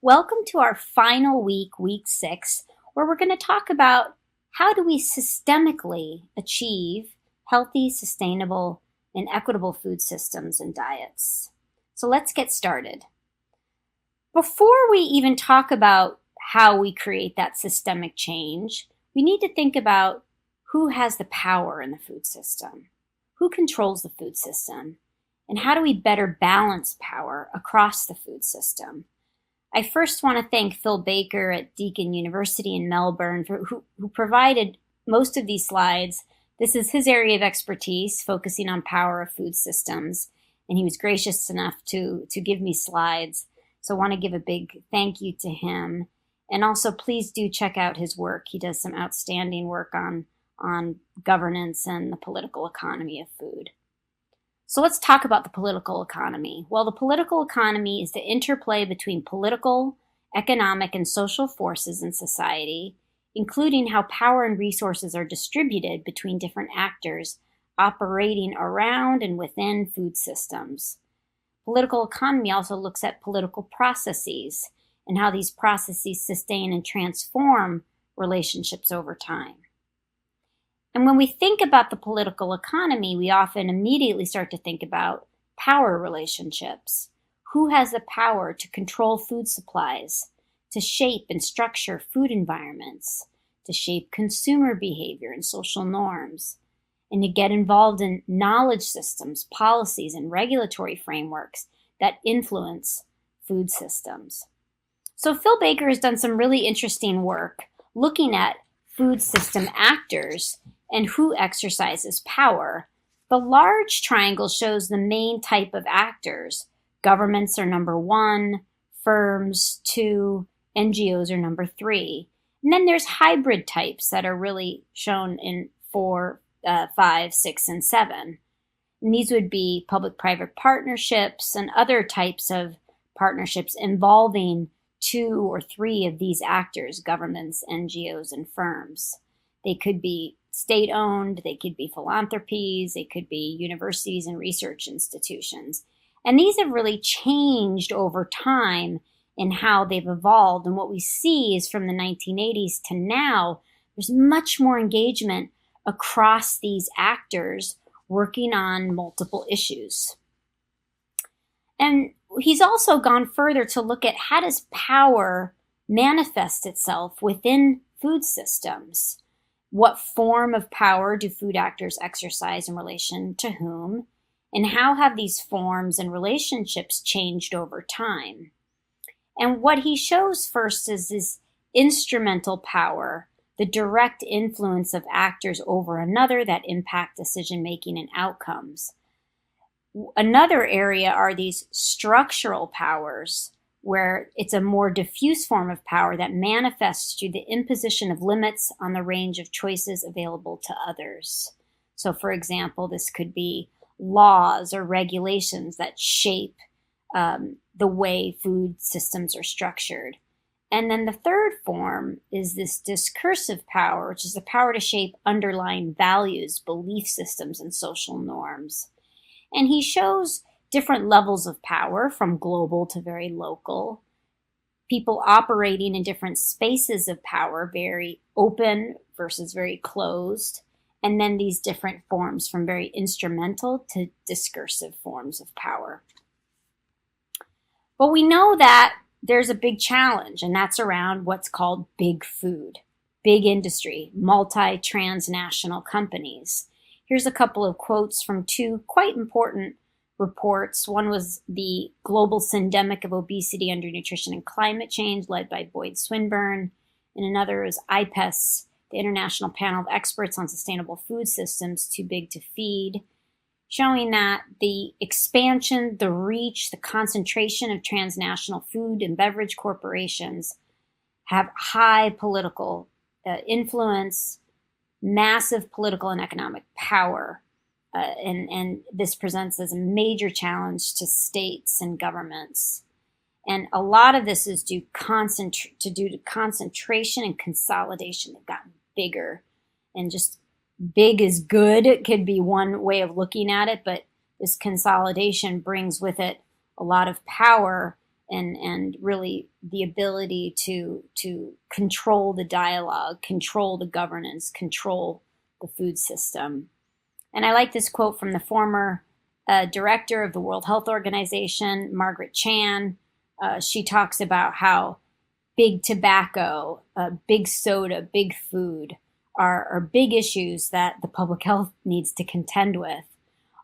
Welcome to our final week, week 6, where we're going to talk about how do we systemically achieve healthy, sustainable, and equitable food systems and diets. So let's get started. Before we even talk about how we create that systemic change, we need to think about who has the power in the food system, who controls the food system, and how do we better balance power across the food system. I first want to thank Phil Baker at Deakin University in Melbourne who provided most of these slides. This is his area of expertise, focusing on power of food systems, and he was gracious enough to give me slides. So I want to give a big thank you to him. And also, please do check out his work. He does some outstanding work on governance and the political economy of food. So let's talk about the political economy. Well, the political economy is the interplay between political, economic, and social forces in society, including how power and resources are distributed between different actors operating around and within food systems. Political economy also looks at political processes and how these processes sustain and transform relationships over time. And when we think about the political economy, we often immediately start to think about power relationships. Who has the power to control food supplies, to shape and structure food environments, to shape consumer behavior and social norms, and to get involved in knowledge systems, policies, and regulatory frameworks that influence food systems? So Phil Baker has done some really interesting work looking at food system actors and who exercises power. The large triangle shows the main type of actors. Governments are number 1, firms 2, NGOs are number 3. And then there's hybrid types that are really shown in 4, 5, 6, and 7. And these would be public-private partnerships and other types of partnerships involving 2 or 3 of these actors, governments, NGOs, and firms. They could be state-owned, they could be philanthropies, they could be universities and research institutions. And these have really changed over time in how they've evolved. And what we see is from the 1980s to now, there's much more engagement across these actors working on multiple issues. And he's also gone further to look at how does power manifest itself within food systems. What form of power do food actors exercise in relation to whom? And how have these forms and relationships changed over time? And what he shows first is this instrumental power, the direct influence of actors over another that impact decision-making and outcomes. Another area are these structural powers, where it's a more diffuse form of power that manifests through the imposition of limits on the range of choices available to others. So, for example, this could be laws or regulations that shape the way food systems are structured. And then the third form is this discursive power, which is the power to shape underlying values, belief systems, and social norms. And he shows different levels of power, from global to very local, people operating in different spaces of power, very open versus very closed, and then these different forms from very instrumental to discursive forms of power. But we know that there's a big challenge, and that's around what's called big food, big industry, multi-transnational companies. Here's a couple of quotes from 2 quite important reports. One was the Global Syndemic of Obesity, Undernutrition, and Climate Change, led by Boyd Swinburne, and another is IPES, the International Panel of Experts on Sustainable Food Systems, Too Big to Feed, showing that the expansion, the reach, the concentration of transnational food and beverage corporations have high political influence, massive political and economic power, and this presents as a major challenge to states and governments. And a lot of this is due to concentration and consolidation. They've gotten bigger, and just big is good. It could be one way of looking at it, but this consolidation brings with it a lot of power and really the ability to control the dialogue, control the governance, control the food system. And I like this quote from the former director of the World Health Organization, Margaret Chan. She talks about how big tobacco, big soda, big food are big issues that the public health needs to contend with.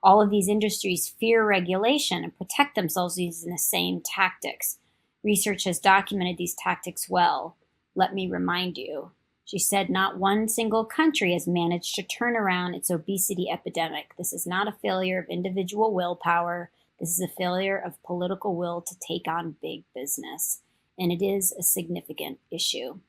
All of these industries fear regulation and protect themselves using the same tactics. Research has documented these tactics well. Let me remind you. She said, not one single country has managed to turn around its obesity epidemic. This is not a failure of individual willpower. This is a failure of political will to take on big business. And it is a significant issue.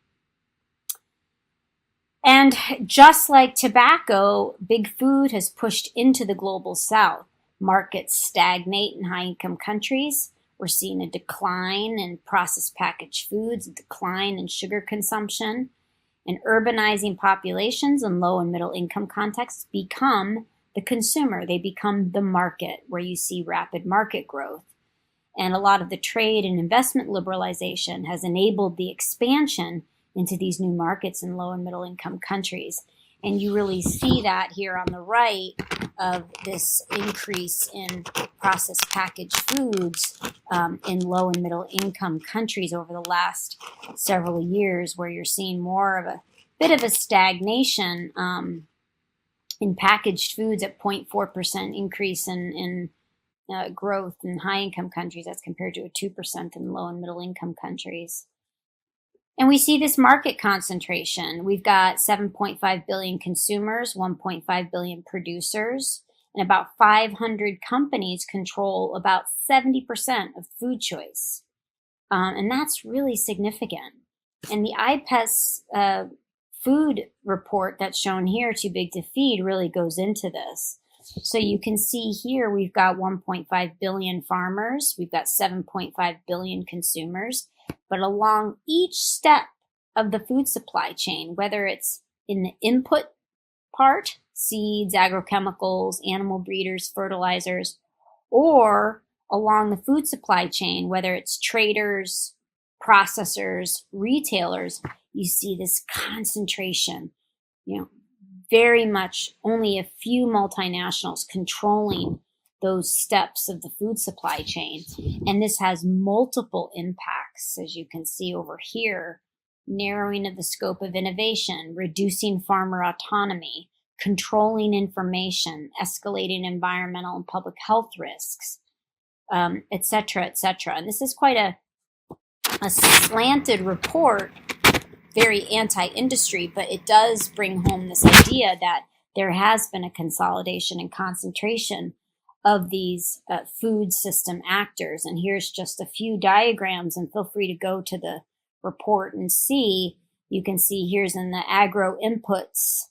And just like tobacco, big food has pushed into the global south. Markets stagnate in high-income countries. We're seeing a decline in processed packaged foods, a decline in sugar consumption. And urbanizing populations in low and middle income contexts become the consumer. They become the market, where you see rapid market growth. And a lot of the trade and investment liberalization has enabled the expansion into these new markets in low and middle income countries. And you really see that here on the right of this increase in processed packaged foods in low and middle income countries over the last several years, where you're seeing more of a bit of a stagnation in packaged foods at 0.4% increase in growth in high income countries as compared to a 2% in low and middle income countries. And we see this market concentration. We've got 7.5 billion consumers, 1.5 billion producers, and about 500 companies control about 70% of food choice. And that's really significant. And the IPES food report that's shown here, Too Big to Feed, really goes into this. So you can see here we've got 1.5 billion farmers, we've got 7.5 billion consumers, but along each step of the food supply chain, whether it's in the input part, seeds, agrochemicals, animal breeders, fertilizers, or along the food supply chain, whether it's traders, processors, retailers, you see this concentration, very much only a few multinationals controlling those steps of the food supply chain. And this has multiple impacts, as you can see over here: narrowing of the scope of innovation, reducing farmer autonomy, controlling information, escalating environmental and public health risks, et cetera, et cetera. And this is quite a slanted report, very anti-industry, but it does bring home this idea that there has been a consolidation and concentration of these food system actors. And here's just a few diagrams, and feel free to go to the report and see. You can see here's in the agro inputs,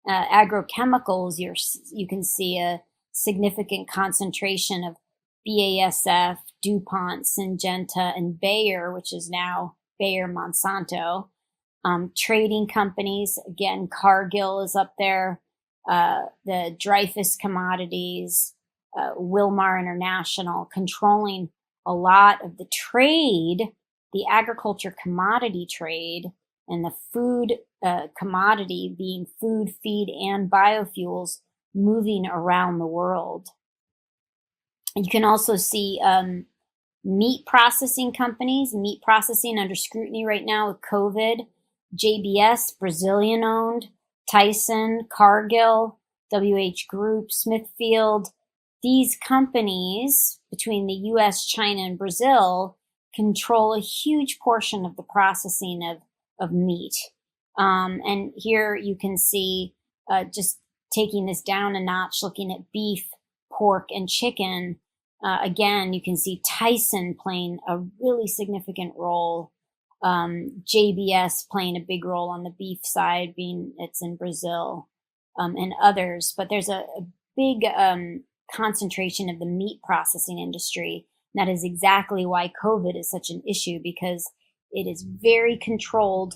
agrochemicals, you can see a significant concentration of BASF, DuPont, Syngenta, and Bayer, which is now Bayer Monsanto. Trading companies, again, Cargill is up there, the Dreyfus Commodities, Wilmar International, controlling a lot of the trade, the agriculture commodity trade, and the food commodity being food, feed, and biofuels moving around the world. And you can also see meat processing companies, meat processing under scrutiny right now with COVID. JBS, Brazilian owned, Tyson, Cargill, WH Group, Smithfield. These companies between the US, China, and Brazil control a huge portion of the processing of meat. And here you can see, just taking this down a notch, looking at beef, pork, and chicken. Again, you can see Tyson playing a really significant role. JBS playing a big role on the beef side, being it's in Brazil, and others. But there's a big concentration of the meat processing industry. And that is exactly why COVID is such an issue, because it is very controlled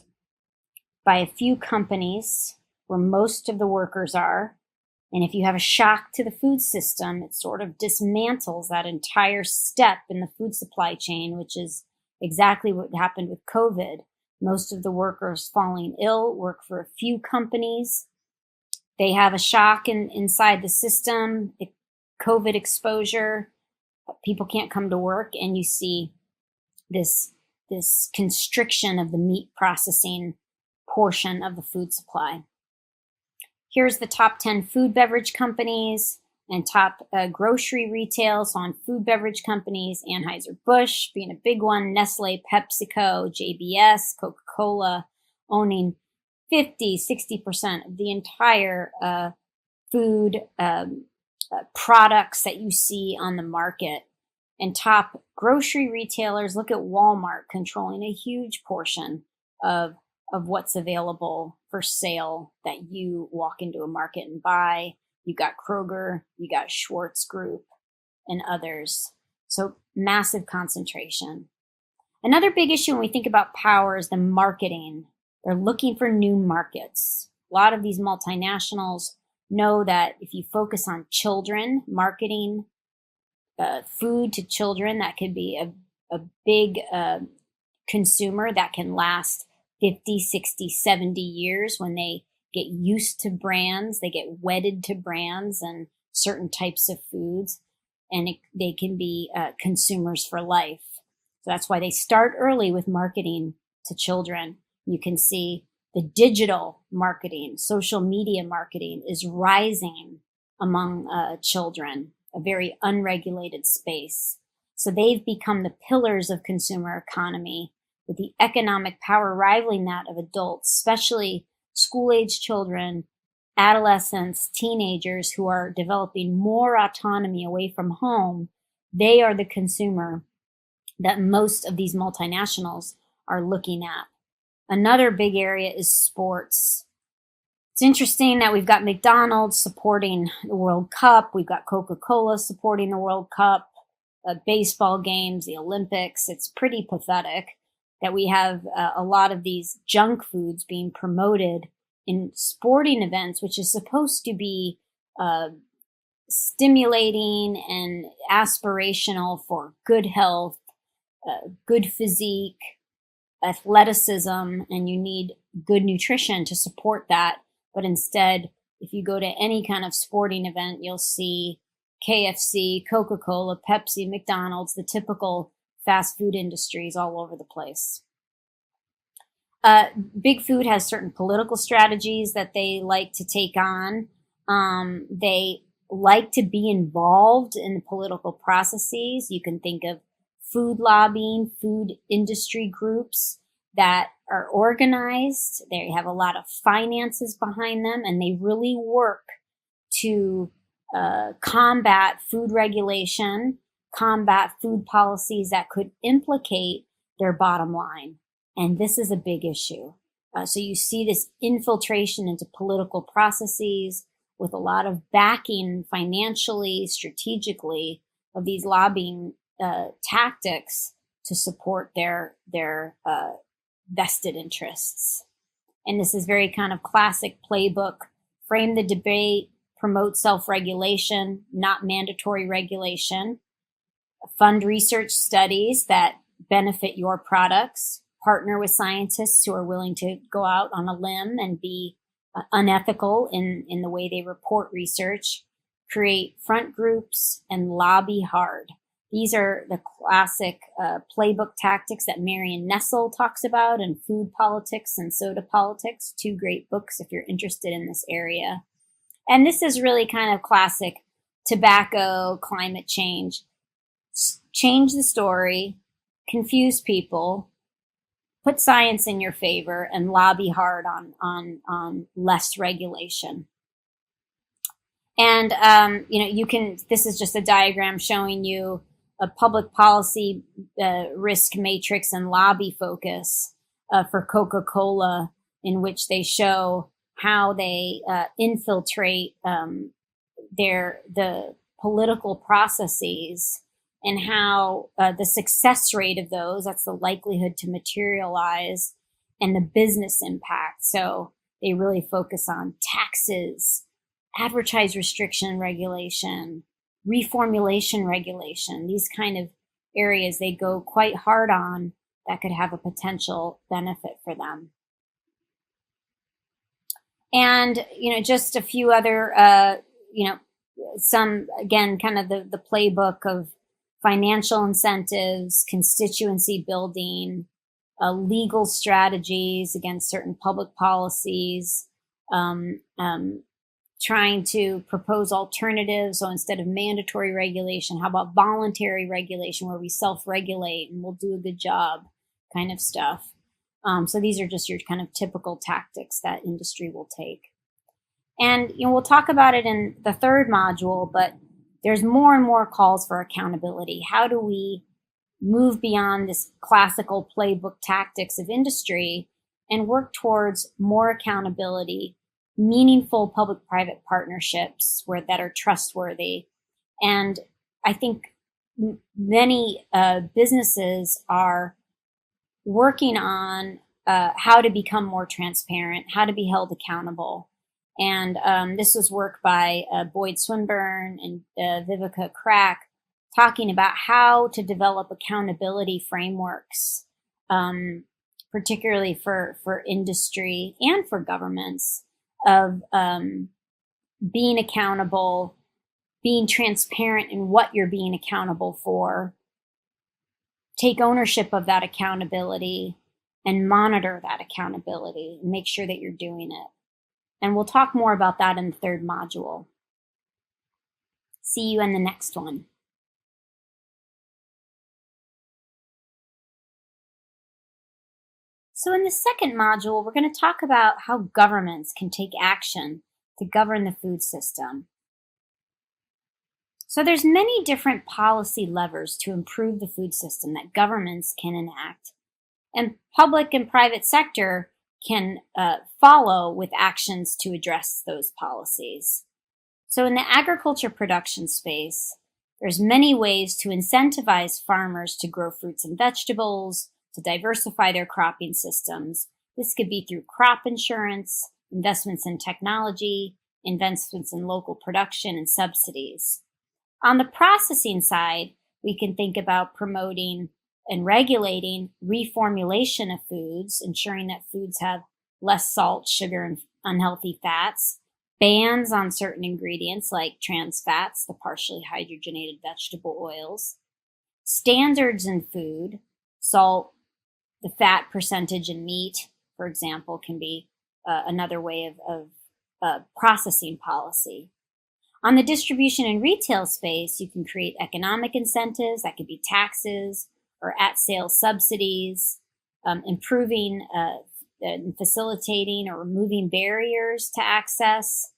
by a few companies where most of the workers are. And if you have a shock to the food system, it sort of dismantles that entire step in the food supply chain, which is exactly what happened with COVID. Most of the workers falling ill work for a few companies. They have a shock inside the system, COVID exposure, people can't come to work, and you see this constriction of the meat processing portion of the food supply. Here's the top 10 food beverage companies and top grocery retail. So on food beverage companies, Anheuser-Busch being a big one, Nestle, PepsiCo, JBS, CocaCola, owning 50-60% of the entire food products that you see on the market. And top grocery retailers, look at Walmart controlling a huge portion of what's available for sale that you walk into a market and buy. You got Kroger, you got Schwartz Group, and others. So massive concentration. Another big issue when we think about power is the marketing. They're looking for new markets. A lot of these multinationals know that if you focus on children, marketing food to children, that could be a big consumer that can last 50, 60, 70 years when they get used to brands, they get wedded to brands and certain types of foods, and they can be consumers for life. So that's why they start early with marketing to children. You can see the digital marketing, social media marketing is rising among children, a very unregulated space. So they've become the pillars of consumer economy, with the economic power rivaling that of adults, especially school-age children, adolescents, teenagers who are developing more autonomy away from home. They are the consumer that most of these multinationals are looking at. Another big area is sports. It's interesting that we've got McDonald's supporting the World Cup. We've got Coca-Cola supporting the World Cup, baseball games, the Olympics. It's pretty pathetic that we have a lot of these junk foods being promoted in sporting events, which is supposed to be stimulating and aspirational for good health, good physique, athleticism, and you need good nutrition to support that. But instead, if you go to any kind of sporting event, you'll see KFC, Coca-Cola, Pepsi, McDonald's, the typical fast food industries all over the place. Big Food has certain political strategies that they like to take on. They like to be involved in the political processes. You can think of food lobbying, food industry groups that are organized. They have a lot of finances behind them, and they really work to combat food regulation, combat food policies that could implicate their bottom line. And this is a big issue. So you see this infiltration into political processes with a lot of backing financially, strategically, of these lobbying tactics to support their vested interests. And this is very kind of classic playbook: frame the debate, promote self-regulation, not mandatory regulation, fund research studies that benefit your products, partner with scientists who are willing to go out on a limb and be unethical in the way they report research, create front groups, and lobby hard. These are the classic playbook tactics that Marion Nestle talks about in Food Politics and Soda Politics, two great books if you're interested in this area. And this is really kind of classic tobacco, climate change. Change the story, confuse people, put science in your favor, and lobby hard on less regulation. And, this is just a diagram showing you a public policy risk matrix and lobby focus for Coca-Cola, in which they show how they infiltrate the political processes and how the success rate of those, that's the likelihood to materialize, and the business impact. So they really focus on taxes, advertise restriction regulation, reformulation regulation, these kind of areas they go quite hard on that could have a potential benefit for them. And, just a few other, some, again, kind of the playbook of financial incentives, constituency building, legal strategies against certain public policies, trying to propose alternatives. So instead of mandatory regulation, how about voluntary regulation where we self-regulate and we'll do a good job kind of stuff. So these are just your kind of typical tactics that industry will take. And we'll talk about it in the third module, but there's more and more calls for accountability. How do we move beyond this classical playbook tactics of industry and work towards more accountability, meaningful public-private partnerships that are trustworthy? And I think many businesses are working on how to become more transparent, how to be held accountable. And this was work by Boyd Swinburne and Vivica Crack, talking about how to develop accountability frameworks, particularly for industry and for governments, of being accountable, being transparent in what you're being accountable for, take ownership of that accountability, and monitor that accountability and make sure that you're doing it. And we'll talk more about that in the third module. See you in the next one. So in the second module, we're going to talk about how governments can take action to govern the food system. So there's many different policy levers to improve the food system that governments can enact, and public and private sector can follow with actions to address those policies. So in the agriculture production space, there's many ways to incentivize farmers to grow fruits and vegetables, to diversify their cropping systems. This could be through crop insurance, investments in technology, investments in local production, and subsidies. On the processing side, we can think about promoting and regulating reformulation of foods, ensuring that foods have less salt, sugar, and unhealthy fats, bans on certain ingredients like trans fats, the partially hydrogenated vegetable oils, standards in food, salt, the fat percentage in meat, for example, can be another way of processing policy. On the distribution and retail space, you can create economic incentives, that could be taxes or at-sale subsidies, improving and facilitating or removing barriers to access,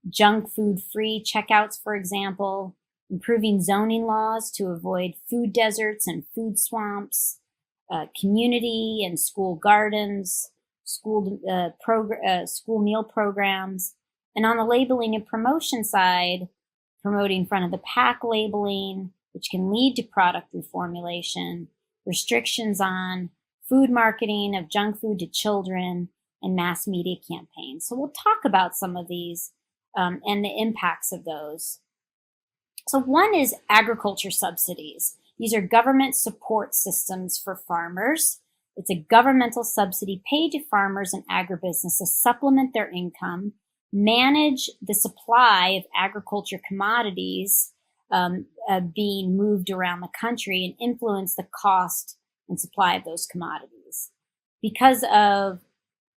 junk food-free checkouts, for example, improving zoning laws to avoid food deserts and food swamps, community and school gardens, school meal programs. And on the labeling and promotion side, promoting front-of-the-pack labeling, which can lead to product reformulation, restrictions on food marketing of junk food to children, and mass media campaigns. So we'll talk about some of these and the impacts of those. So one is agriculture subsidies. These are government support systems for farmers. It's a governmental subsidy paid to farmers and agribusiness to supplement their income, manage the supply of agriculture commodities being moved around the country, and influence the cost and supply of those commodities. Because of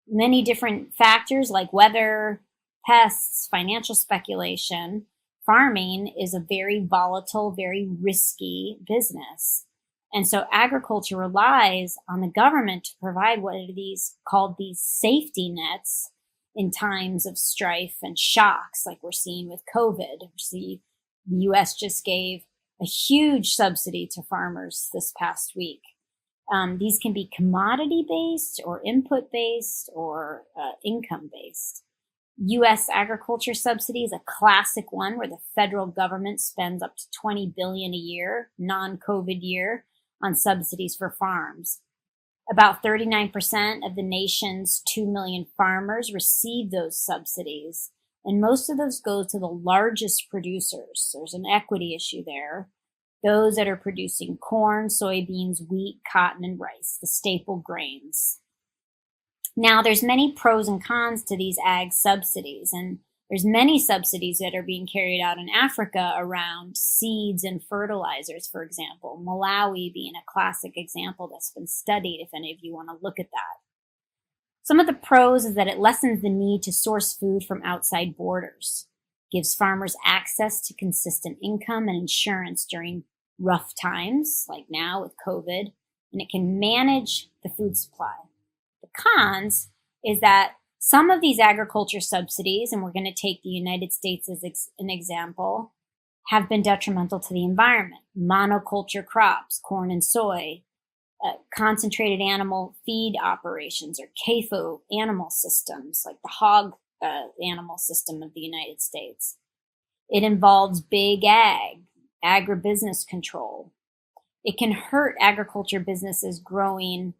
many different factors like weather, pests, financial speculation, farming is a very volatile, very risky business. And so agriculture relies on the government to provide what are called these safety nets in times of strife and shocks, like we're seeing with COVID. The U.S. just gave a huge subsidy to farmers this past week. These can be commodity-based or input-based or income-based. U.S. agriculture subsidies, a classic one where the federal government spends up to $20 billion a year, non-COVID year, on subsidies for farms. About 39% of the nation's 2 million farmers receive those subsidies, and most of those go to the largest producers. There's an equity issue there. Those that are producing corn, soybeans, wheat, cotton, and rice, the staple grains. Now, there's many pros and cons to these ag subsidies, and there's many subsidies that are being carried out in Africa around seeds and fertilizers, for example. Malawi being a classic example that's been studied, if any of you want to look at that. Some of the pros is that it lessens the need to source food from outside borders, gives farmers access to consistent income and insurance during rough times, like now with COVID, and it can manage the food supply. The cons is that some of these agriculture subsidies, and we're going to take the United States as an example, have been detrimental to the environment. Monoculture crops, corn and soy, concentrated animal feed operations, or CAFO animal systems, like the hog animal system of the United States. It involves big ag, agribusiness control. It can hurt agriculture businesses growing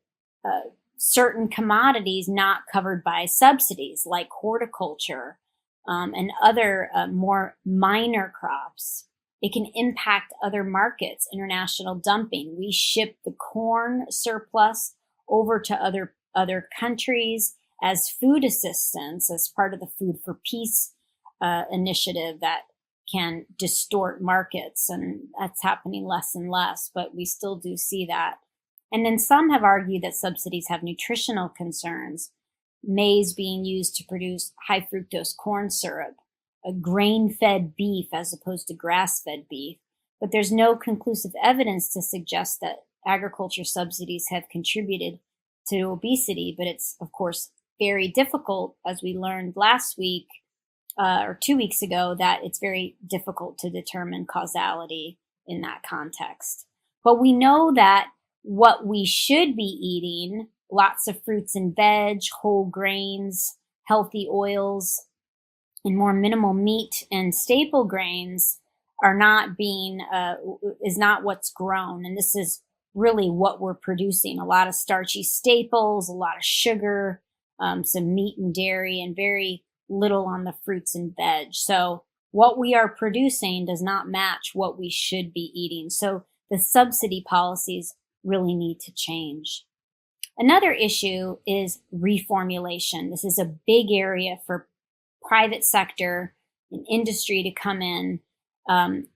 certain commodities not covered by subsidies, like horticulture and other more minor crops. It can impact other markets, international dumping. We ship the corn surplus over to other countries as food assistance, as part of the Food for Peace initiative that can distort markets, and that's happening less and less, but we still do see that. And then some have argued that subsidies have nutritional concerns, maize being used to produce high fructose corn syrup, a grain-fed beef as opposed to grass-fed beef. But there's no conclusive evidence to suggest that agriculture subsidies have contributed to obesity, but it's, of course, very difficult, as we learned last week or 2 weeks ago, that it's very difficult to determine causality in that context. But we know that what we should be eating, lots of fruits and veg, whole grains, healthy oils, and more minimal meat and staple grains are not being, is not what's grown. And this is really what we're producing. A lot of starchy staples, a lot of sugar, some meat and dairy, and very little on the fruits and veg. So what we are producing does not match what we should be eating. So the subsidy policies really need to change. Another issue is reformulation. This is a big area for private sector and industry to come in.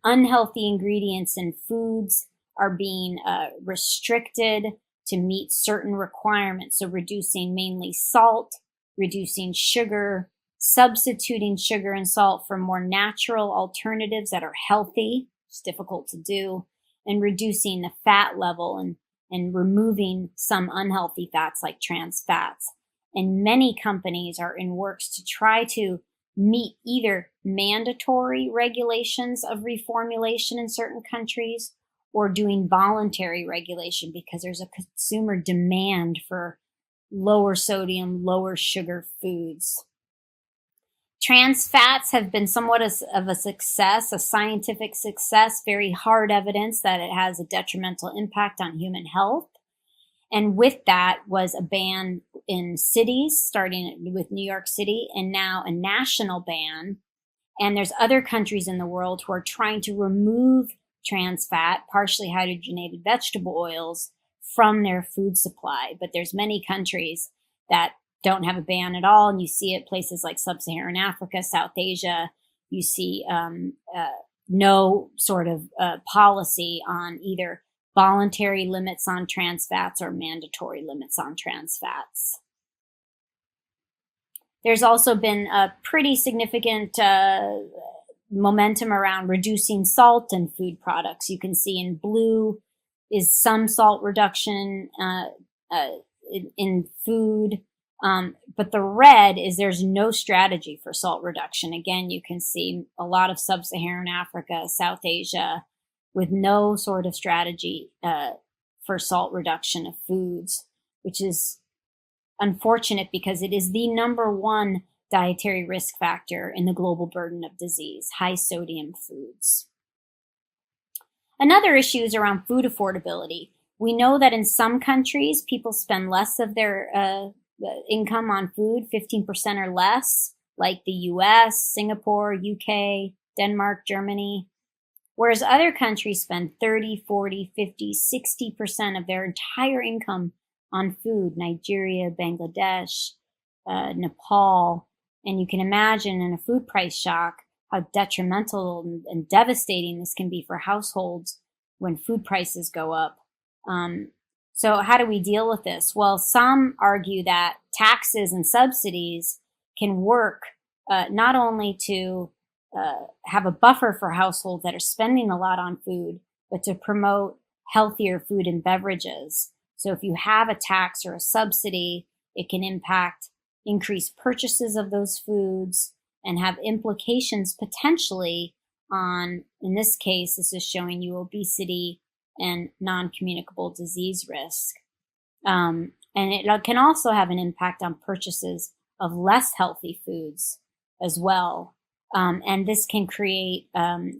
Unhealthy ingredients in foods are being restricted to meet certain requirements. So reducing mainly salt, reducing sugar, substituting sugar and salt for more natural alternatives that are healthy. It's difficult to do. And reducing the fat level and removing some unhealthy fats like trans fats. And many companies are in works to try to meet either mandatory regulations of reformulation in certain countries or doing voluntary regulation because there's a consumer demand for lower sodium, lower sugar foods. Trans fats have been somewhat of a success, a scientific success, very hard evidence that it has a detrimental impact on human health. And with that was a ban in cities, starting with New York City, and now a national ban. And there's other countries in the world who are trying to remove trans fat, partially hydrogenated vegetable oils, from their food supply. But there's many countries that don't have a ban at all. And you see it places like Sub-Saharan Africa, South Asia. You see no sort of policy on either voluntary limits on trans fats or mandatory limits on trans fats. There's also been a pretty significant momentum around reducing salt in food products. You can see in blue is some salt reduction in food. But the red is there's no strategy for salt reduction. Again, you can see a lot of Sub-Saharan Africa, South Asia, with no sort of strategy for salt reduction of foods, which is unfortunate because it is the number one dietary risk factor in the global burden of disease, high sodium foods. Another issue is around food affordability. We know that in some countries, people spend less of their income on food, 15% or less, like the US, Singapore, UK, Denmark, Germany. Whereas other countries spend 30, 40, 50, 60% of their entire income on food, Nigeria, Bangladesh, Nepal. And you can imagine in a food price shock how detrimental and devastating this can be for households when food prices go up. So how do we deal with this? Well, some argue that taxes and subsidies can work not only to have a buffer for households that are spending a lot on food, but to promote healthier food and beverages. So if you have a tax or a subsidy, it can impact increased purchases of those foods and have implications potentially on, in this case, this is showing you obesity and non-communicable disease risk. And it can also have an impact on purchases of less healthy foods as well. And this can create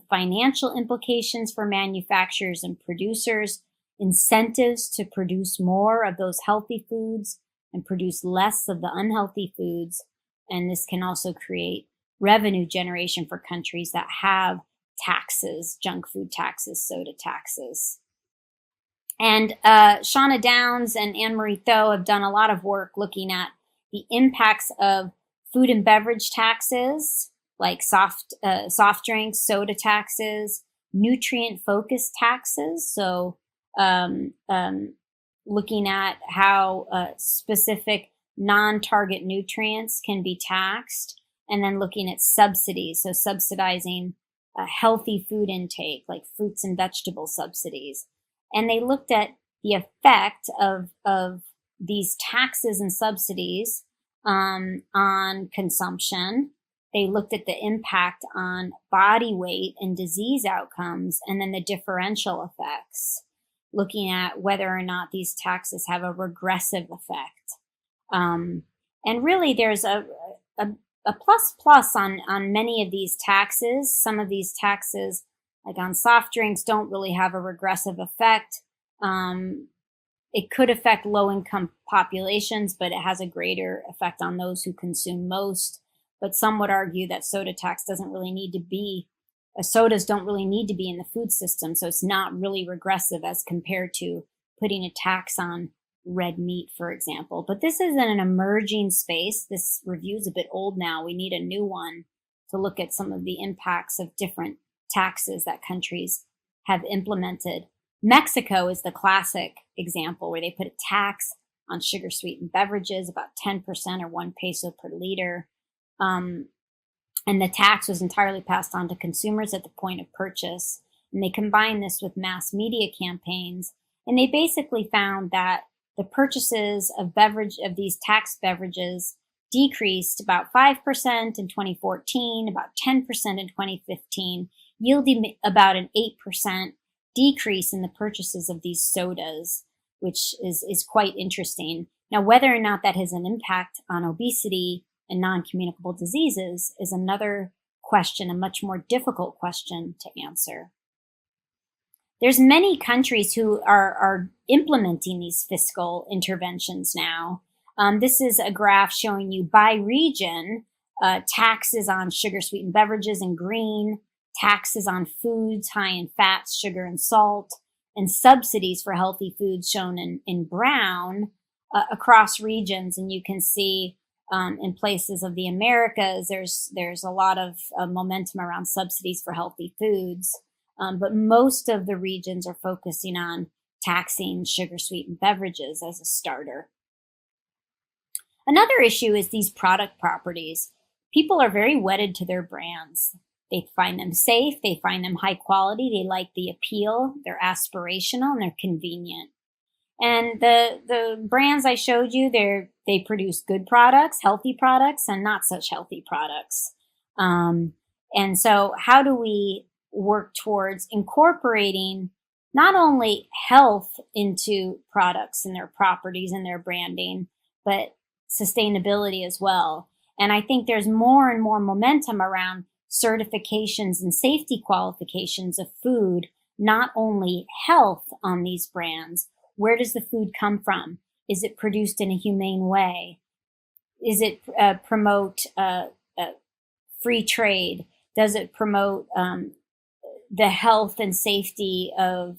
financial implications for manufacturers and producers, incentives to produce more of those healthy foods and produce less of the unhealthy foods. And this can also create revenue generation for countries that have taxes, junk food taxes, soda taxes. And Shauna Downs and Anne-Marie Tho have done a lot of work looking at the impacts of food and beverage taxes, like soft drinks, soda taxes, nutrient-focused taxes. So looking at how specific non-target nutrients can be taxed, and then looking at subsidies, so subsidizing healthy food intake, like fruits and vegetable subsidies. And they looked at the effect of these taxes and subsidies on consumption. They looked at the impact on body weight and disease outcomes, and then the differential effects, looking at whether or not these taxes have a regressive effect. And really, there's a plus on many of these taxes. Some of these taxes, like on soft drinks, don't really have a regressive effect. It could affect low-income populations, but it has a greater effect on those who consume most. But some would argue that soda tax doesn't really need to be, sodas don't really need to be in the food system, so it's not really regressive as compared to putting a tax on red meat, for example. But this is an emerging space. This review is a bit old now. We need a new one to look at some of the impacts of different taxes that countries have implemented. Mexico is the classic example where they put a tax on sugar-sweetened beverages, about 10% or 1 peso per liter. And the tax was entirely passed on to consumers at the point of purchase. And they combined this with mass media campaigns. And they basically found that the purchases of these tax beverages decreased about 5% in 2014, about 10% in 2015, yielding about an 8% decrease in the purchases of these sodas, which is quite interesting. Now, whether or not that has an impact on obesity and non-communicable diseases is another question, a much more difficult question to answer. There's many countries who are implementing these fiscal interventions now. This is a graph showing you by region, taxes on sugar-sweetened beverages in green, taxes on foods high in fats, sugar, and salt, and subsidies for healthy foods shown in brown across regions. And you can see in places of the Americas, there's a lot of momentum around subsidies for healthy foods. But most of the regions are focusing on taxing sugar-sweetened beverages as a starter. Another issue is these product properties. People are very wedded to their brands. They find them safe, they find them high quality, they like the appeal, they're aspirational, and they're convenient. And the brands I showed you, they produce good products, healthy products, and not such healthy products. And so how do we work towards incorporating not only health into products and their properties and their branding, but sustainability as well? And I think there's more and more momentum around certifications and safety qualifications of food, not only health on these brands. Where does the food come from? Is it produced in a humane way? Is it promote free trade? Does it promote the health and safety of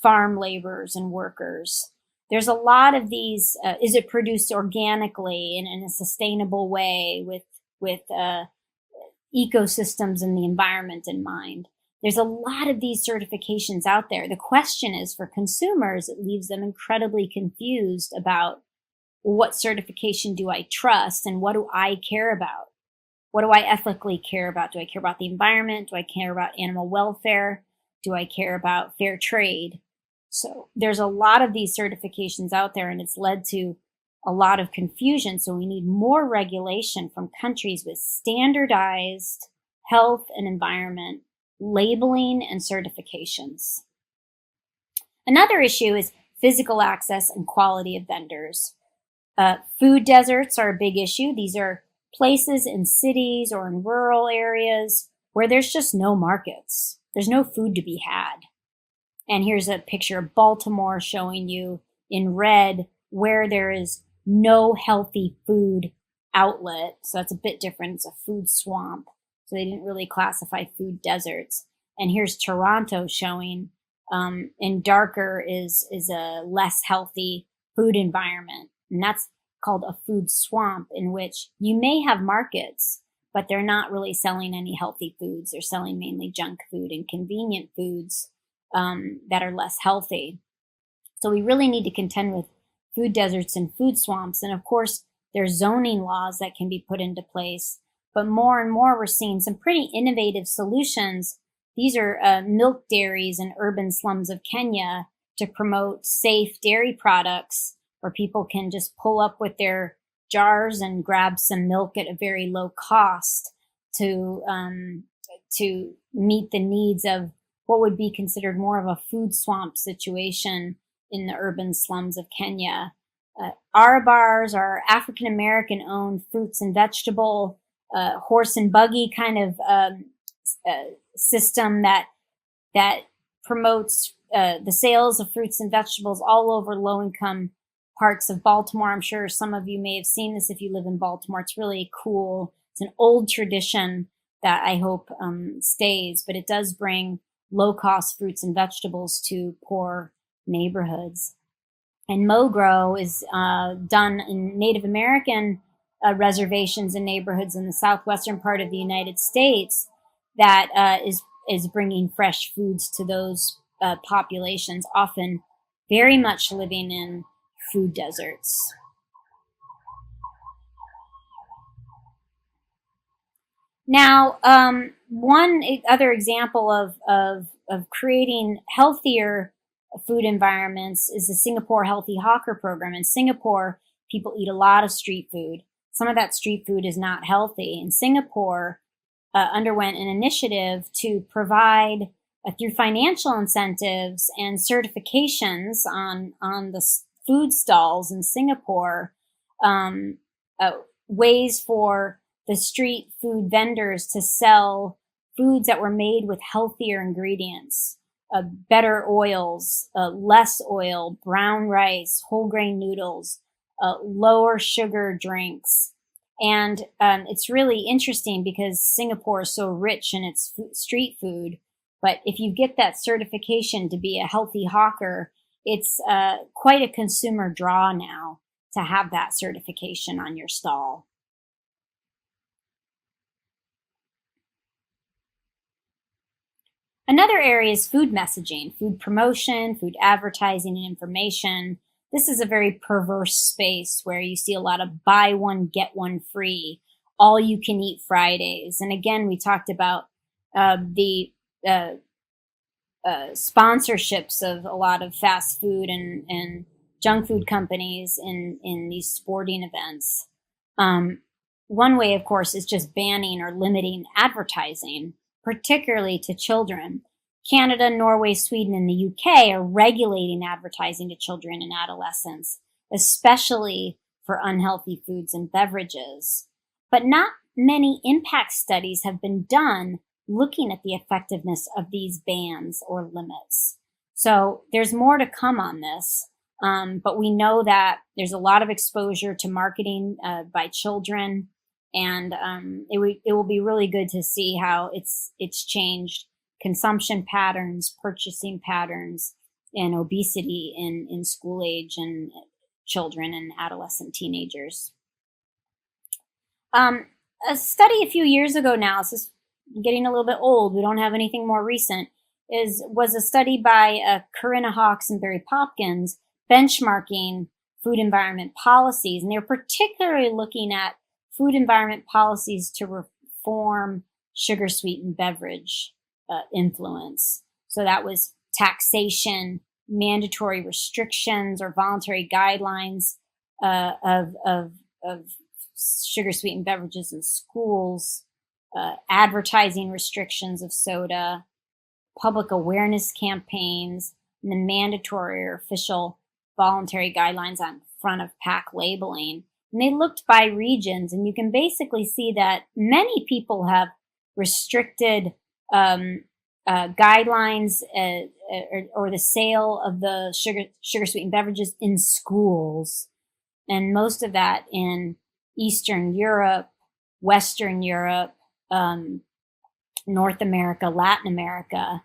farm laborers and workers? There's a lot of these. Is it produced organically and in a sustainable way with ecosystems and the environment in mind? There's a lot of these certifications out there. The question is, for consumers, it leaves them incredibly confused about what certification do I trust and what do I care about? What do I ethically care about? Do I care about the environment? Do I care about animal welfare? Do I care about fair trade? So there's a lot of these certifications out there, and it's led to a lot of confusion. So we need more regulation from countries with standardized health and environment labeling and certifications. Another issue is physical access and quality of vendors. Food deserts are a big issue. These are places in cities or in rural areas where there's just no markets. There's no food to be had. And here's a picture of Baltimore showing you in red where there is no healthy food outlet. So that's a bit different. It's a food swamp. So they didn't really classify food deserts. And here's Toronto showing in darker is a less healthy food environment. And that's called a food swamp, in which you may have markets, but they're not really selling any healthy foods. They're selling mainly junk food and convenient foods that are less healthy. So we really need to contend with food deserts and food swamps. And of course, there's zoning laws that can be put into place. But more and more, we're seeing some pretty innovative solutions. These are milk dairies in urban slums of Kenya to promote safe dairy products, where people can just pull up with their jars and grab some milk at a very low cost to meet the needs of what would be considered more of a food swamp situation in the urban slums of Kenya. Our bars are African American owned fruits and vegetable horse and buggy kind of system that promotes the sales of fruits and vegetables all over low income parts of Baltimore. I'm sure some of you may have seen this if you live in Baltimore. It's really cool. It's an old tradition that I hope stays, but it does bring low-cost fruits and vegetables to poor neighborhoods. And MoGrow is done in Native American reservations and neighborhoods in the southwestern part of the United States that is bringing fresh foods to those populations, often very much living in food deserts. Now, one other example of creating healthier food environments is the Singapore Healthy Hawker Program. In Singapore, people eat a lot of street food. Some of that street food is not healthy. And Singapore underwent an initiative to provide, through financial incentives and certifications on the food stalls in Singapore, ways for the street food vendors to sell foods that were made with healthier ingredients, better oils, less oil, brown rice, whole grain noodles, lower sugar drinks. And it's really interesting because Singapore is so rich in its street food. But if you get that certification to be a healthy hawker, it's quite a consumer draw now to have that certification on your stall. Another area is food messaging, food promotion, food advertising, and information. This is a very perverse space where you see a lot of buy one, get one free, all you can eat Fridays. And again, we talked about the sponsorships of a lot of fast food and junk food companies in these sporting events. One way, of course, is just banning or limiting advertising, particularly to children. Canada, Norway, Sweden, and the UK are regulating advertising to children and adolescents, especially for unhealthy foods and beverages. but not many impact studies have been done looking at the effectiveness of these bans or limits. So there's more to come on this, but we know that there's a lot of exposure to marketing by children, and it will be really good to see how it's changed consumption patterns, purchasing patterns, and obesity in school age and children and adolescent teenagers. A study a few years ago now, this is getting a little bit old, we don't have anything more recent, was a study by Corinna Hawkes and Barry Hopkins benchmarking food environment policies. And they were particularly looking at food environment policies to reform sugar-sweetened beverage influence. So that was taxation, mandatory restrictions or voluntary guidelines of sugar-sweetened beverages in schools, advertising restrictions of soda, public awareness campaigns, and the mandatory or official voluntary guidelines on front of pack labeling. And they looked by regions, and you can basically see that many people have restricted guidelines or the sale of the sugar-sweetened beverages in schools, and most of that in Eastern Europe, Western Europe, North America, Latin America.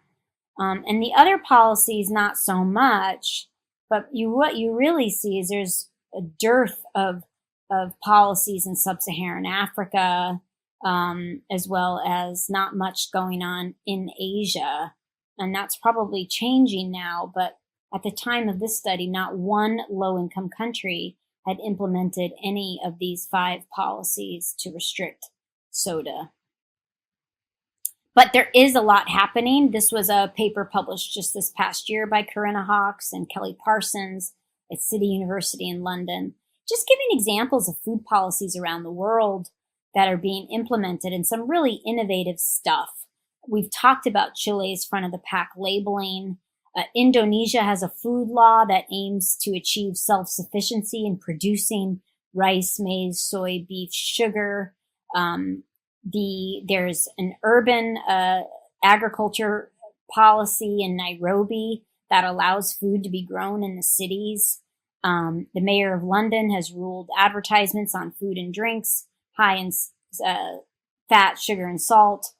And the other policies, not so much, but what you really see is there's a dearth of policies in sub-Saharan Africa, as well as not much going on in Asia. And that's probably changing now, but at the time of this study, not one low-income country had implemented any of these 5 policies to restrict soda. But there is a lot happening. This was a paper published just this past year by Corinna Hawkes and Kelly Parsons at City University in London, just giving examples of food policies around the world that are being implemented and some really innovative stuff. We've talked about Chile's front of the pack labeling. Indonesia has a food law that aims to achieve self-sufficiency in producing rice, maize, soy, beef, sugar. There's an urban agriculture policy in Nairobi that allows food to be grown in the cities. The mayor of London has ruled advertisements on food and drinks high in fat, sugar, and salt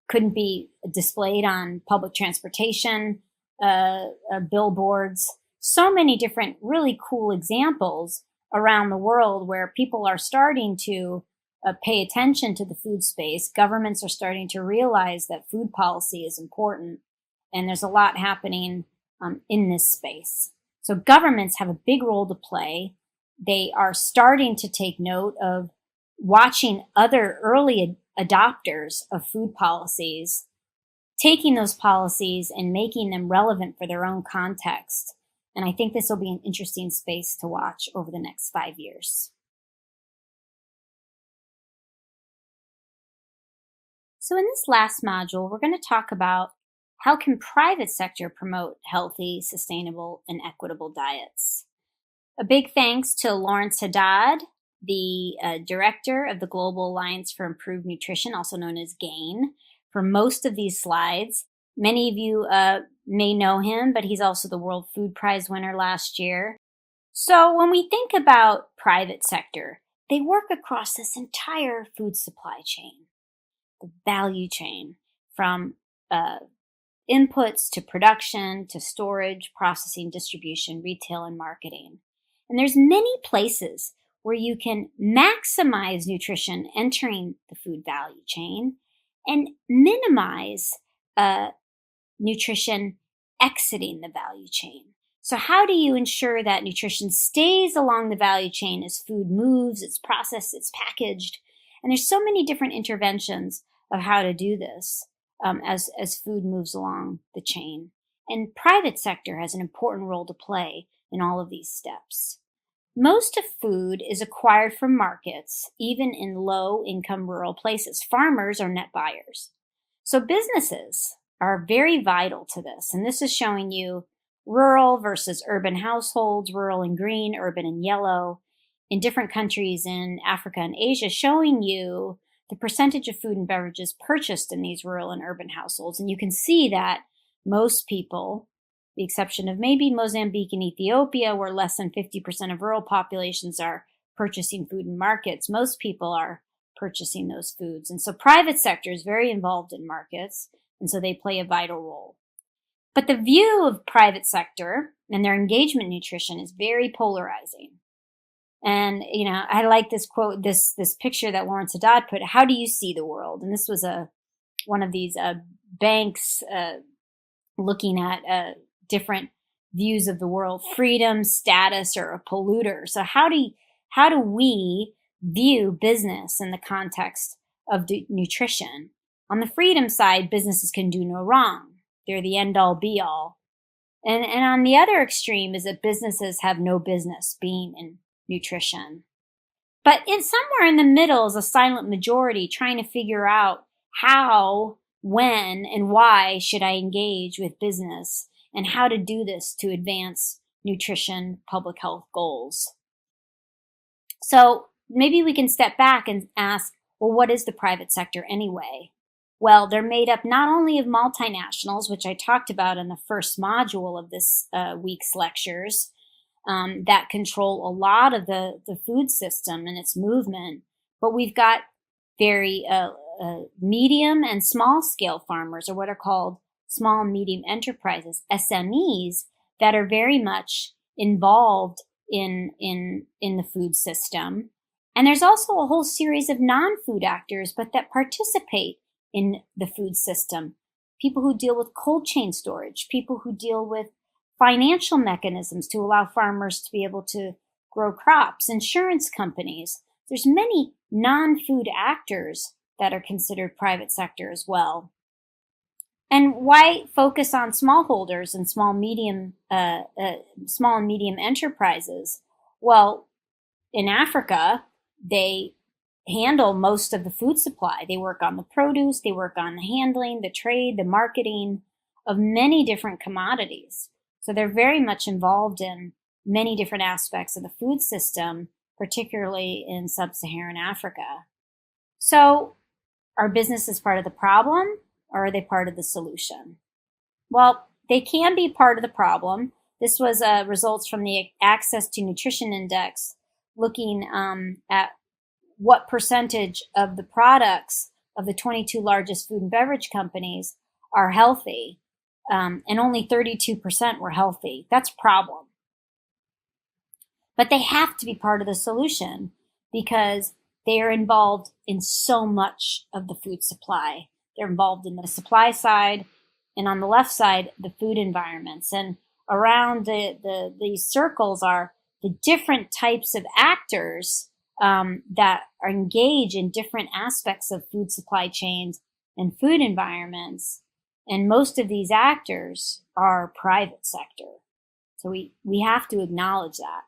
couldn't be displayed on public transportation billboards. So many different really cool examples around the world where people are starting to pay attention to the food space. Governments are starting to realize that food policy is important, and there's a lot happening in this space. So governments have a big role to play. They are starting to take note of watching other early adopters of food policies, taking those policies and making them relevant for their own context. And I think this will be an interesting space to watch over the next 5 years. So in this last module, we're going to talk about how can private sector promote healthy, sustainable, and equitable diets. A big thanks to Lawrence Haddad, the director of the Global Alliance for Improved Nutrition, also known as GAIN, for most of these slides. Many of you may know him, but he's also the World Food Prize winner last year. So when we think about private sector, they work across this entire food supply chain, the value chain, from inputs to production to storage, processing, distribution, retail, and marketing. And there's many places where you can maximize nutrition entering the food value chain and minimize nutrition exiting the value chain. So how do you ensure that nutrition stays along the value chain as food moves, it's processed, it's packaged? And there's so many different interventions of how to do this as food moves along the chain. And private sector has an important role to play in all of these steps. Most of food is acquired from markets, even in low-income rural places. Farmers are net buyers. So businesses are very vital to this. And this is showing you rural versus urban households, rural in green, urban in yellow. in different countries in Africa and Asia, showing you the percentage of food and beverages purchased in these rural and urban households. And you can see that most people, the exception of maybe Mozambique and Ethiopia, where less than 50% of rural populations are purchasing food in markets, most people are purchasing those foods. And so private sector is very involved in markets, and so they play a vital role. But the view of private sector and their engagement in nutrition is very polarizing. And, I like this quote, this picture that Lawrence Haddad put, how do you see the world? And this was one of these banks looking at different views of the world, freedom, status, or a polluter. So how do we view business in the context of nutrition? On the freedom side, businesses can do no wrong. They're the end all be all. And on the other extreme is that businesses have no business being in nutrition. But somewhere in the middle is a silent majority trying to figure out how, when, and why should I engage with business, and how to do this to advance nutrition public health goals. So maybe we can step back and ask, well, what is the private sector anyway? Well, they're made up not only of multinationals, which I talked about in the first module of this week's lectures, that control a lot of the food system and its movement, but we've got very medium and small scale farmers, or what are called small and medium enterprises, SMEs, that are very much involved in the food system. And there's also a whole series of non-food actors, but that participate in the food system. People who deal with cold chain storage, people who deal with financial mechanisms to allow farmers to be able to grow crops, insurance companies. There's many non-food actors that are considered private sector as well. And why focus on smallholders and small and medium enterprises? Well, in Africa, they handle most of the food supply. They work on the produce, they work on the handling, the trade, the marketing of many different commodities. So they're very much involved in many different aspects of the food system, particularly in sub-Saharan Africa. So are businesses part of the problem, or are they part of the solution? Well, they can be part of the problem. This was results from the Access to Nutrition Index, looking at what percentage of the products of the 22 largest food and beverage companies are healthy, and only 32% were healthy. That's a problem. But they have to be part of the solution because they are involved in so much of the food supply. They're involved in the supply side, and on the left side, the food environments. And around these circles are the different types of actors that are engaged in different aspects of food supply chains and food environments. And most of these actors are private sector. So we have to acknowledge that.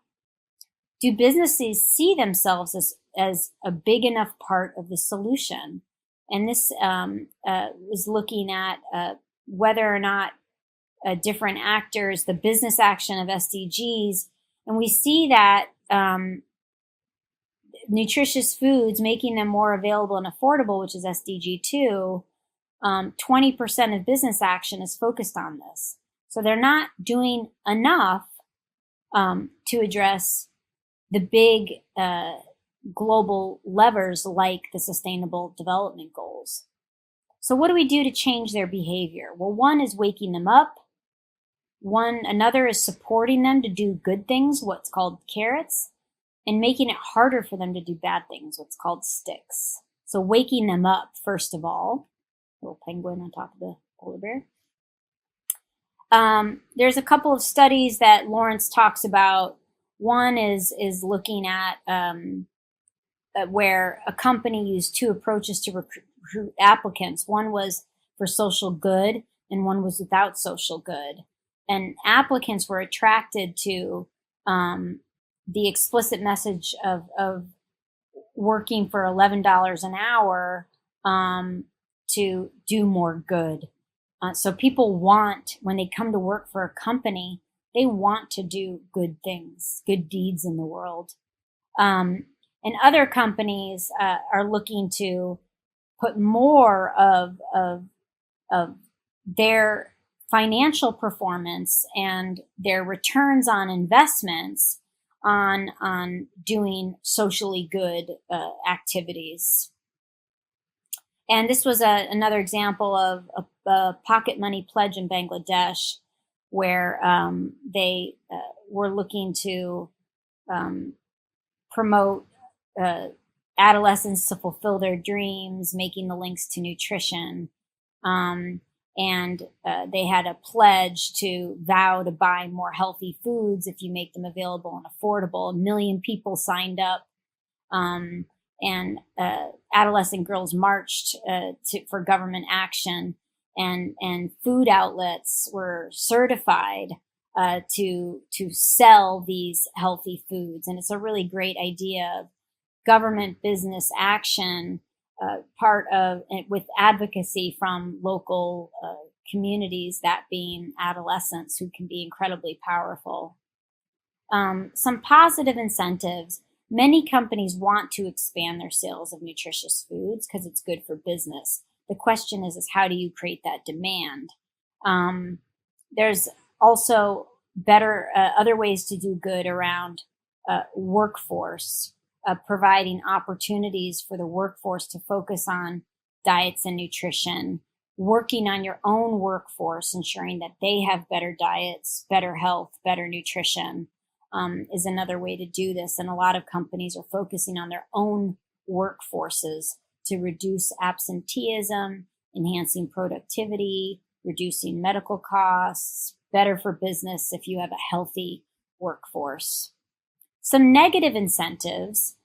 Do businesses see themselves as a big enough part of the solution? And this is looking at whether or not different actors, the business action of SDGs, and we see that nutritious foods, making them more available and affordable, which is SDG 2, 20% of business action is focused on this. So they're not doing enough to address the big global levers like the Sustainable Development Goals. So what do we do to change their behavior? Well, one is waking them up. Another is supporting them to do good things, what's called carrots, and making it harder for them to do bad things, what's called sticks. So waking them up, first of all. Little penguin on top of the polar bear. There's a couple of studies that Lawrence talks about. One is looking at where a company used two approaches to recruit applicants. One was for social good, and one was without social good. And applicants were attracted to the explicit message of working for $11 an hour to do more good. So people want, when they come to work for a company, they want to do good things, good deeds in the world. And other companies are looking to put more of their financial performance and their returns on investments on doing socially good activities. And this was another example of a pocket money pledge in Bangladesh, where they were looking to promote adolescents to fulfill their dreams, making the links to nutrition. And they had a pledge to vow to buy more healthy foods if you make them available and affordable. 1 million people signed up. And adolescent girls marched for government action, and food outlets were certified to sell these healthy foods. And it's a really great idea of government business action, part of with advocacy from local communities, that being adolescents, who can be incredibly powerful. Some positive incentives. Many companies want to expand their sales of nutritious foods because it's good for business. The question is how do you create that demand? There's also better other ways to do good around workforce, providing opportunities for the workforce to focus on diets and nutrition, working on your own workforce, ensuring that they have better diets, better health, better nutrition. Is another way to do this. And a lot of companies are focusing on their own workforces to reduce absenteeism, enhancing productivity, reducing medical costs, better for business if you have a healthy workforce. Some negative incentives.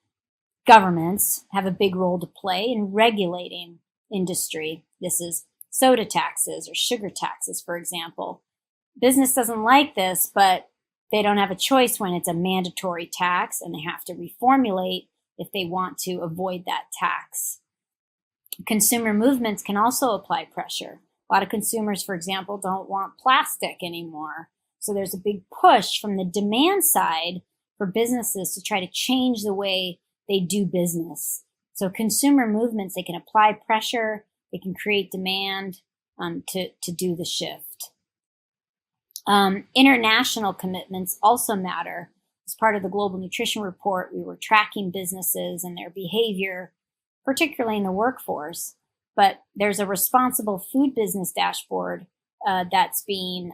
Governments have a big role to play in regulating industry. This is soda taxes or sugar taxes, for example. Business doesn't like this, but they don't have a choice when it's a mandatory tax, and they have to reformulate if they want to avoid that tax. Consumer movements can also apply pressure. A lot of consumers, for example, don't want plastic anymore. So there's a big push from the demand side for businesses to try to change the way they do business. So consumer movements, they can apply pressure, they can create demand to do the shift. International commitments also matter. As part of the Global Nutrition Report, we were tracking businesses and their behavior, particularly in the workforce. But there's a responsible food business dashboard that's being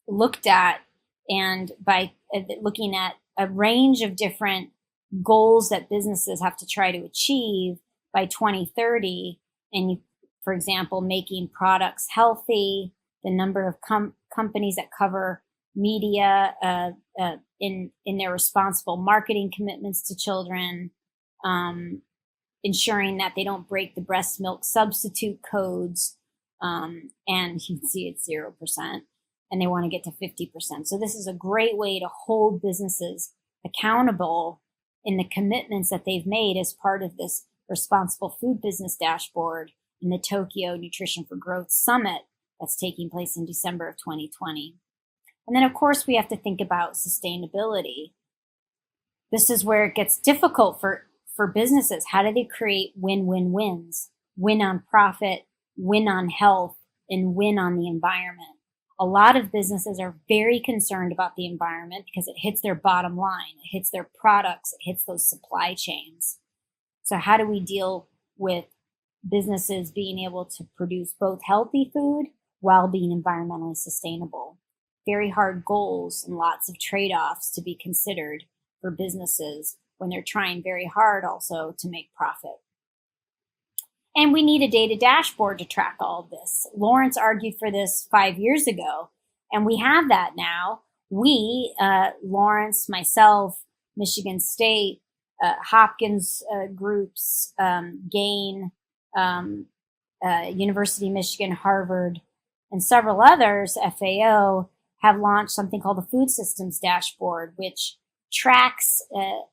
looked at, and by looking at a range of different goals that businesses have to try to achieve by 2030. And for example, making products healthy, the number of companies that cover media in their responsible marketing commitments to children, ensuring that they don't break the breast milk substitute codes, and you can see it's 0%, and they want to get to 50%. So this is a great way to hold businesses accountable in the commitments that they've made as part of this responsible food business dashboard in the Tokyo Nutrition for Growth Summit that's taking place in December of 2020. And then, of course, we have to think about sustainability. This is where it gets difficult for businesses. How do they create win-win-wins? Win on profit, win on health, and win on the environment. A lot of businesses are very concerned about the environment because it hits their bottom line, it hits their products, it hits those supply chains. So how do we deal with businesses being able to produce both healthy food while being environmentally sustainable? Very hard goals and lots of trade-offs to be considered for businesses when they're trying very hard also to make profit. And we need a data dashboard to track all of this. Lawrence argued for this 5 years ago, and we have that now. We, Lawrence, myself, Michigan State, Hopkins groups, Gain, University of Michigan, Harvard, and several others, FAO, have launched something called the Food Systems Dashboard, which tracks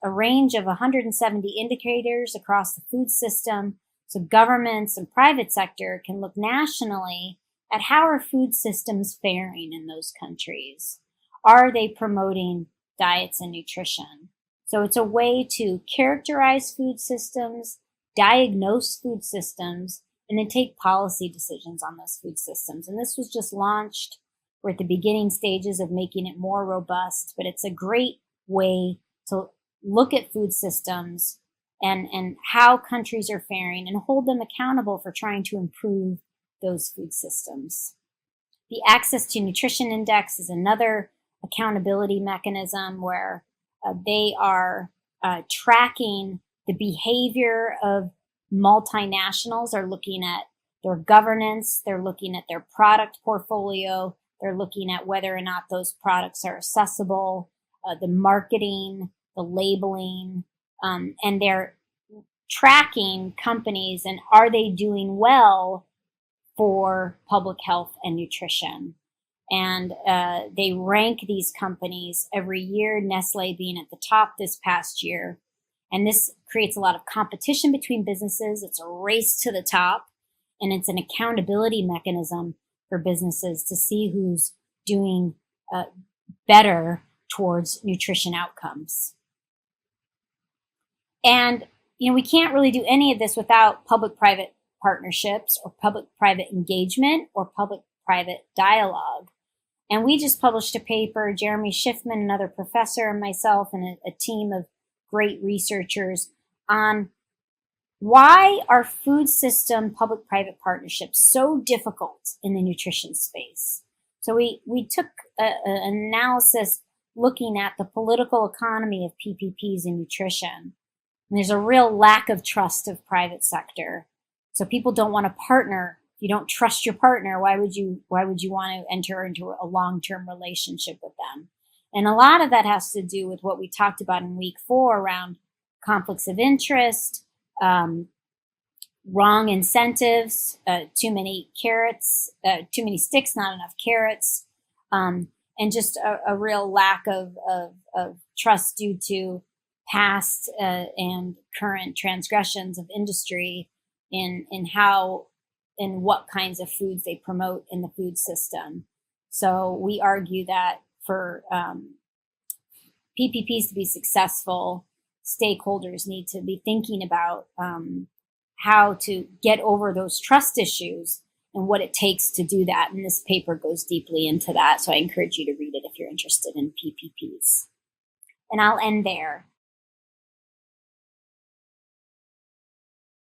a range of 170 indicators across the food system. So governments and private sector can look nationally at how are food systems faring in those countries. Are they promoting diets and nutrition? So it's a way to characterize food systems, diagnose food systems, and then take policy decisions on those food systems. And this was just launched. We're at the beginning stages of making it more robust, but it's a great way to look at food systems and how countries are faring and hold them accountable for trying to improve those food systems. The Access to Nutrition Index is another accountability mechanism where they are tracking the behavior of multinationals. Are looking at their governance, they're looking at their product portfolio, they're looking at whether or not those products are accessible, the marketing, the labeling, and they're tracking companies and are they doing well for public health and nutrition. And they rank these companies every year, Nestle being at the top this past year. And this creates a lot of competition between businesses. It's a race to the top, and it's an accountability mechanism for businesses to see who's doing better towards nutrition outcomes. And, we can't really do any of this without public-private partnerships or public-private engagement or public-private dialogue. And we just published a paper, Jeremy Schiffman, another professor, and myself, and a team of great researchers on why are food system public-private partnerships so difficult in the nutrition space. So we took an analysis looking at the political economy of PPPs in nutrition. And there's a real lack of trust of private sector. So people don't want to partner. If you don't trust your partner, why would you want to enter into a long-term relationship with them? And a lot of that has to do with what we talked about in week 4 around conflicts of interest, wrong incentives, too many carrots, too many sticks, not enough carrots, and just a real lack of trust due to past and current transgressions of industry in how and what kinds of foods they promote in the food system. So we argue that for PPPs to be successful, stakeholders need to be thinking about how to get over those trust issues and what it takes to do that. And this paper goes deeply into that. So I encourage you to read it if you're interested in PPPs. And I'll end there.